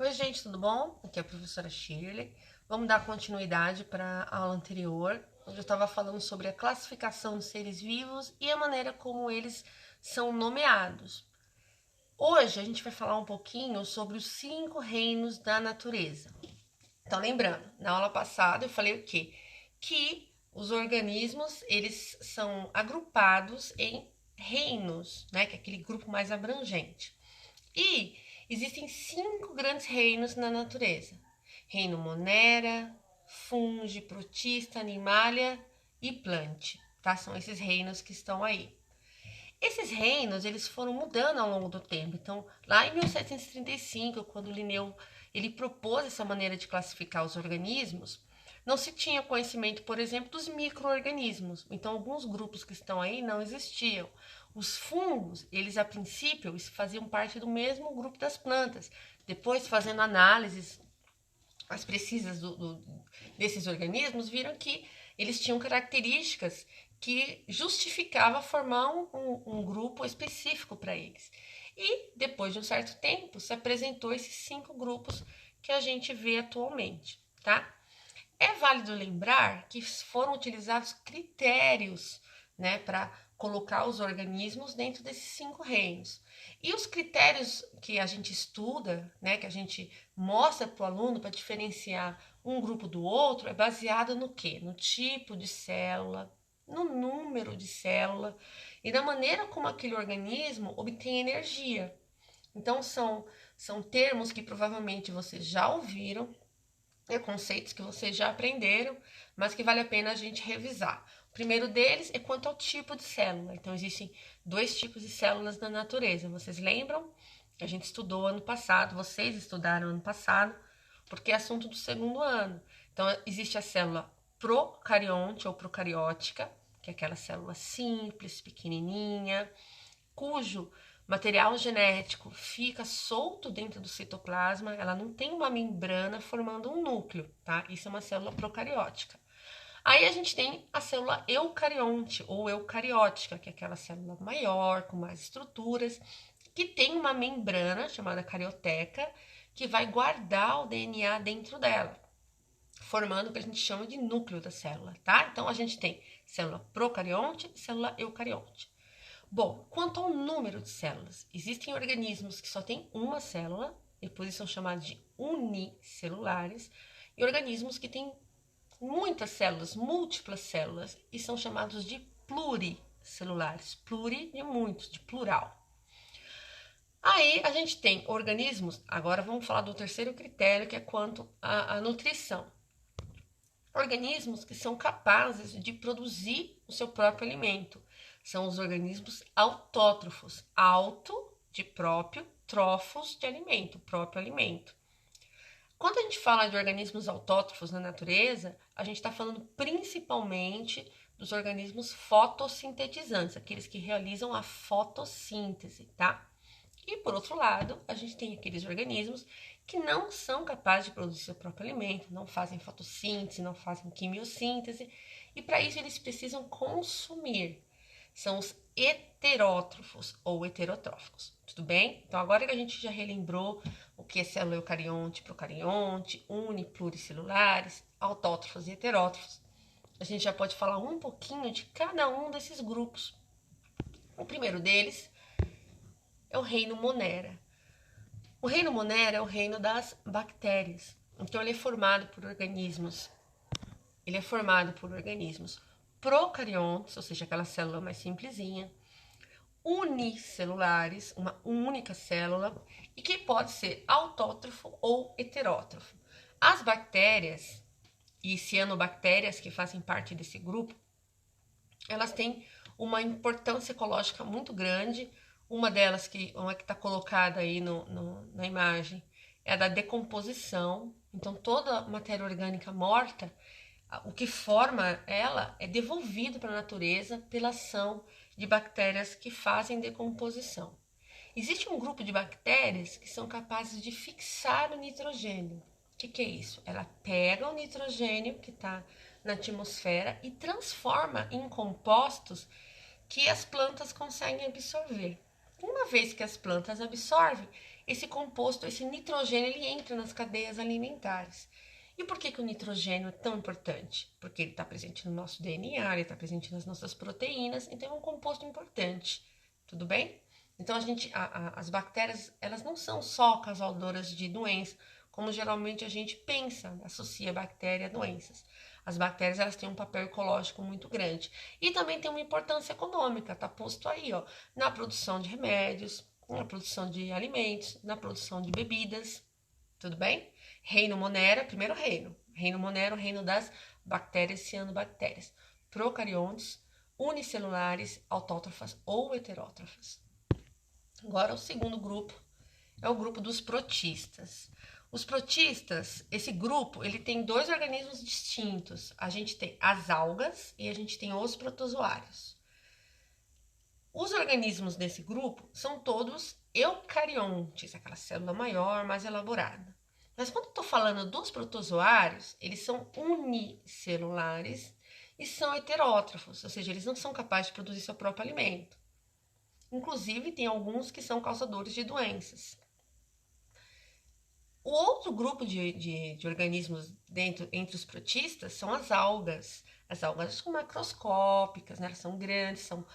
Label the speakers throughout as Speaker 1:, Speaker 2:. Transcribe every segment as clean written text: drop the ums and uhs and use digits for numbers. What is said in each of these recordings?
Speaker 1: Oi, gente, tudo bom? Aqui é a professora Shirley. Vamos dar continuidade para a aula anterior, onde eu estava falando sobre a classificação dos seres vivos e a maneira como eles são nomeados. Hoje a gente vai falar um pouquinho sobre os 5 reinos da natureza. Então, lembrando, na aula passada eu falei o quê? Que os organismos, eles são agrupados em reinos, né? Que é aquele grupo mais abrangente. E existem 5 grandes reinos na natureza: reino Monera, Fungi, Protista, Animalia e Plante, tá? São esses reinos que estão aí. Esses reinos, eles foram mudando ao longo do tempo. Então, lá em 1735, quando Linneu ele propôs essa maneira de classificar os organismos, não se tinha conhecimento, por exemplo, dos micro-organismos. Então, alguns grupos que estão aí não existiam. Os fungos, eles a princípio faziam parte do mesmo grupo das plantas. Depois, fazendo análises mais precisas desses organismos, viram que eles tinham características que justificava formar um grupo específico para eles. E depois de um certo tempo, se apresentou esses 5 grupos que a gente vê atualmente, tá? É válido lembrar que foram utilizados critérios, né, para colocar os organismos dentro desses 5 reinos. E os critérios que a gente estuda, né, que a gente mostra para o aluno para diferenciar um grupo do outro, é baseado no quê? No tipo de célula, no número de célula e na maneira como aquele organismo obtém energia. Então, são termos que provavelmente vocês já ouviram, conceitos que vocês já aprenderam, mas que vale a pena a gente revisar. O primeiro deles é quanto ao tipo de célula. Então, existem 2 tipos de células na natureza. Vocês lembram? A gente estudou ano passado, vocês estudaram ano passado, porque é assunto do segundo ano. Então, existe a célula procarionte ou procariótica, que é aquela célula simples, pequenininha, cujo material genético fica solto dentro do citoplasma, ela não tem uma membrana formando um núcleo, tá? Isso é uma célula procariótica. Aí a gente tem a célula eucarionte ou eucariótica, que é aquela célula maior, com mais estruturas, que tem uma membrana chamada carioteca, que vai guardar o DNA dentro dela, formando o que a gente chama de núcleo da célula, tá? Então a gente tem célula procarionte e célula eucarionte. Bom, quanto ao número de células, existem organismos que só têm uma célula, e por isso são chamados de unicelulares, e organismos que têm muitas células, múltiplas células, e são chamados de pluricelulares. Pluri de muitos, de plural. Aí a gente tem organismos, agora vamos falar do terceiro critério, que é quanto à nutrição. Organismos que são capazes de produzir o seu próprio alimento. São os organismos autótrofos. Auto de próprio, trófos de alimento, próprio alimento. Quando a gente fala de organismos autótrofos na natureza, a gente está falando principalmente dos organismos fotossintetizantes, aqueles que realizam a fotossíntese, tá? E por outro lado, a gente tem aqueles organismos que não são capazes de produzir seu próprio alimento, não fazem fotossíntese, não fazem quimiossíntese, e para isso eles precisam consumir. São os heterótrofos ou heterotróficos. Tudo bem? Então, agora que a gente já relembrou o que é célula eucarionte, procarionte, pluricelulares, autótrofos e heterótrofos, a gente já pode falar um pouquinho de cada um desses grupos. O primeiro deles é o reino Monera. O reino Monera é o reino das bactérias. Então, ele é formado por organismos. Ele é formado por organismos procariontes, ou seja, aquela célula mais simplesinha, unicelulares, uma única célula, e que pode ser autótrofo ou heterótrofo. As bactérias e cianobactérias que fazem parte desse grupo, elas têm uma importância ecológica muito grande. Uma delas, uma que está colocada aí na imagem, é a da decomposição. Então, toda matéria orgânica morta, o que forma ela é devolvido para a natureza pela ação de bactérias que fazem decomposição. Existe um grupo de bactérias que são capazes de fixar o nitrogênio. O que é isso? Ela pega o nitrogênio que está na atmosfera e transforma em compostos que as plantas conseguem absorver. Uma vez que as plantas absorvem, esse composto, esse nitrogênio, ele entra nas cadeias alimentares. E por que o nitrogênio é tão importante? Porque ele está presente no nosso DNA, ele está presente nas nossas proteínas, então é um composto importante, tudo bem? Então as bactérias, elas não são só causadoras de doença, como geralmente a gente pensa, associa bactéria a doenças. As bactérias, elas têm um papel ecológico muito grande e também tem uma importância econômica, tá posto aí, ó, na produção de remédios, na produção de alimentos, na produção de bebidas, tudo bem? Reino Monera, primeiro reino. Reino Monera, o reino das bactérias, cianobactérias. Procariontes, unicelulares, autótrofas ou heterótrofas. Agora, o segundo grupo é o grupo dos protistas. Os protistas, esse grupo, ele tem dois organismos distintos. A gente tem as algas e a gente tem os protozoários. Os organismos desse grupo são todos eucariontes, aquela célula maior, mais elaborada. Mas quando eu estou falando dos protozoários, eles são unicelulares e são heterótrofos, ou seja, eles não são capazes de produzir seu próprio alimento. Inclusive, tem alguns que são causadores de doenças. O outro grupo de organismos entre os protistas são as algas. As algas são macroscópicas, né? Elas são grandes, são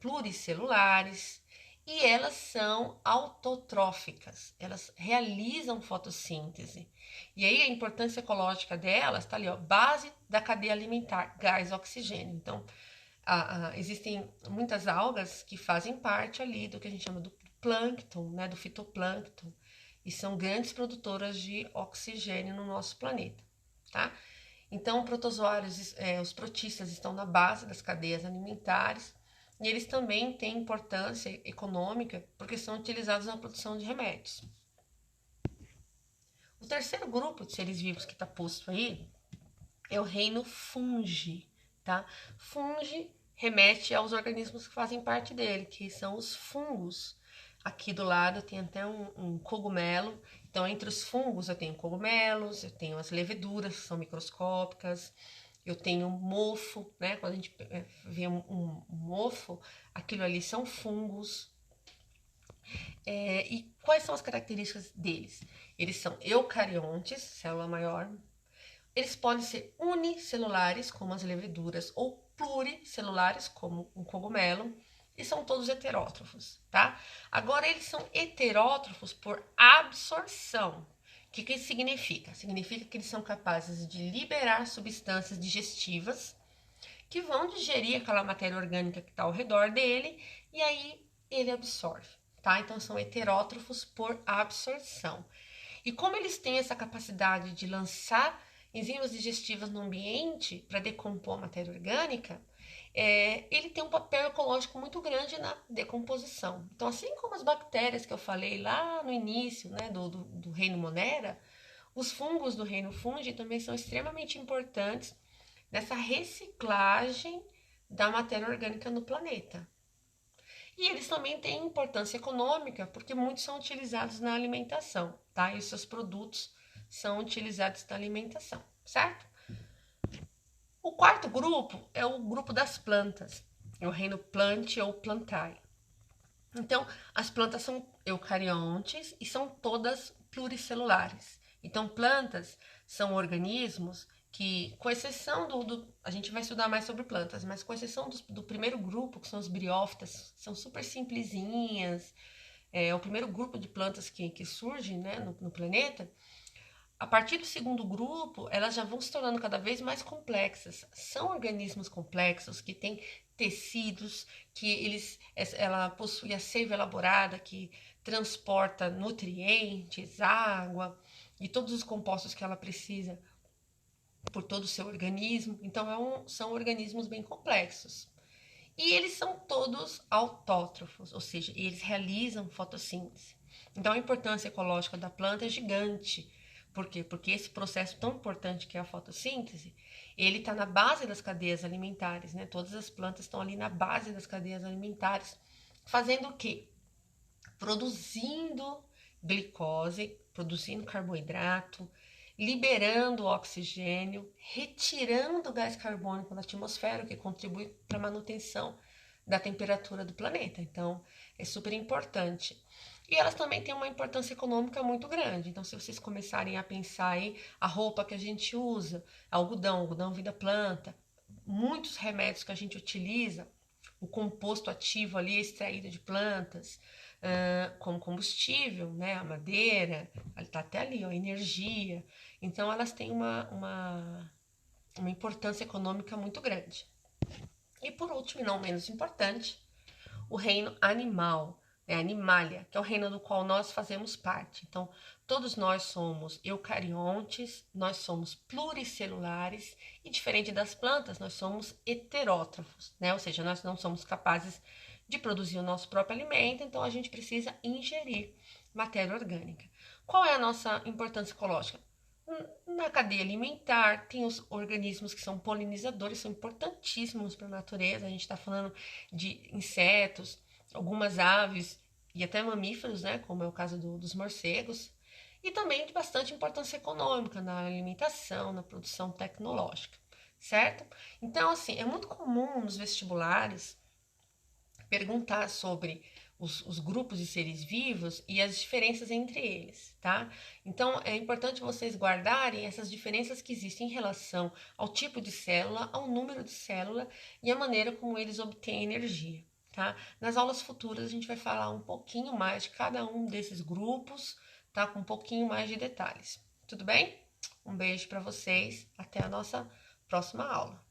Speaker 1: pluricelulares e elas são autotróficas. Elas realizam fotossíntese. E aí a importância ecológica delas está ali, ó, base da cadeia alimentar, gás, oxigênio. Então, existem muitas algas que fazem parte ali do que a gente chama do plâncton, né? Do fitoplâncton. E são grandes produtoras de oxigênio no nosso planeta, tá? Então, protozoários, os protistas estão na base das cadeias alimentares e eles também têm importância econômica porque são utilizados na produção de remédios. O terceiro grupo de seres vivos que está posto aí é o reino fungi, tá? Fungi remete aos organismos que fazem parte dele, que são os fungos. Aqui do lado tem até um cogumelo. Então, entre os fungos, eu tenho cogumelos, eu tenho as leveduras, que são microscópicas, eu tenho mofo, né? Quando a gente vê um mofo, aquilo ali são fungos. E quais são as características deles? Eles são eucariontes, célula maior. Eles podem ser unicelulares, como as leveduras, ou pluricelulares, como um cogumelo. E são todos heterótrofos, tá? Agora, eles são heterótrofos por absorção. O que isso significa? Significa que eles são capazes de liberar substâncias digestivas que vão digerir aquela matéria orgânica que está ao redor dele e aí ele absorve, tá? Então, são heterótrofos por absorção. E como eles têm essa capacidade de lançar enzimas digestivas no ambiente para decompor a matéria orgânica, ele tem um papel ecológico muito grande na decomposição. Então, assim como as bactérias que eu falei lá no início, né, do reino Monera, os fungos do reino Fungi também são extremamente importantes nessa reciclagem da matéria orgânica no planeta. E eles também têm importância econômica, porque muitos são utilizados na alimentação, tá? E os seus produtos são utilizados na alimentação, certo? O quarto grupo é o grupo das plantas, é o reino Plantae ou Plantae. Então, as plantas são eucariontes e são todas pluricelulares. Então, plantas são organismos que, com exceção a gente vai estudar mais sobre plantas, mas com exceção do primeiro grupo, que são os briófitas, são super simplesinhas, é o primeiro grupo de plantas que surge, né, no planeta. A partir do segundo grupo, elas já vão se tornando cada vez mais complexas. São organismos complexos que têm tecidos, ela possui a seiva elaborada que transporta nutrientes, água e todos os compostos que ela precisa por todo o seu organismo. Então, são organismos bem complexos. E eles são todos autótrofos, ou seja, eles realizam fotossíntese. Então, a importância ecológica da planta é gigante. Por quê? Porque esse processo tão importante que é a fotossíntese, ele está na base das cadeias alimentares, né? Todas as plantas estão ali na base das cadeias alimentares, fazendo o quê? Produzindo glicose, produzindo carboidrato, liberando oxigênio, retirando o gás carbônico da atmosfera, o que contribui para a manutenção da temperatura do planeta. Então, é super importante. E elas também têm uma importância econômica muito grande. Então, se vocês começarem a pensar aí, a roupa que a gente usa, algodão vem da planta, muitos remédios que a gente utiliza, o composto ativo ali é extraído de plantas, como combustível, né? A madeira, está até ali, ó, a energia. Então, elas têm uma importância econômica muito grande. E por último, e não menos importante, o reino animal, né, animalia, que é o reino do qual nós fazemos parte. Então, todos nós somos eucariontes, nós somos pluricelulares e, diferente das plantas, nós somos heterótrofos, né? Ou seja, nós não somos capazes de produzir o nosso próprio alimento, então a gente precisa ingerir matéria orgânica. Qual é a nossa importância ecológica? Na cadeia alimentar, tem os organismos que são polinizadores, são importantíssimos para a natureza. A gente está falando de insetos, algumas aves e até mamíferos, né, como é o caso dos morcegos, e também de bastante importância econômica na alimentação, na produção tecnológica, certo? Então, assim, é muito comum nos vestibulares perguntar sobre os grupos de seres vivos e as diferenças entre eles, tá? Então é importante vocês guardarem essas diferenças que existem em relação ao tipo de célula, ao número de célula e a maneira como eles obtêm energia, tá? Nas aulas futuras a gente vai falar um pouquinho mais de cada um desses grupos, tá? Com um pouquinho mais de detalhes. Tudo bem? Um beijo para vocês, até a nossa próxima aula.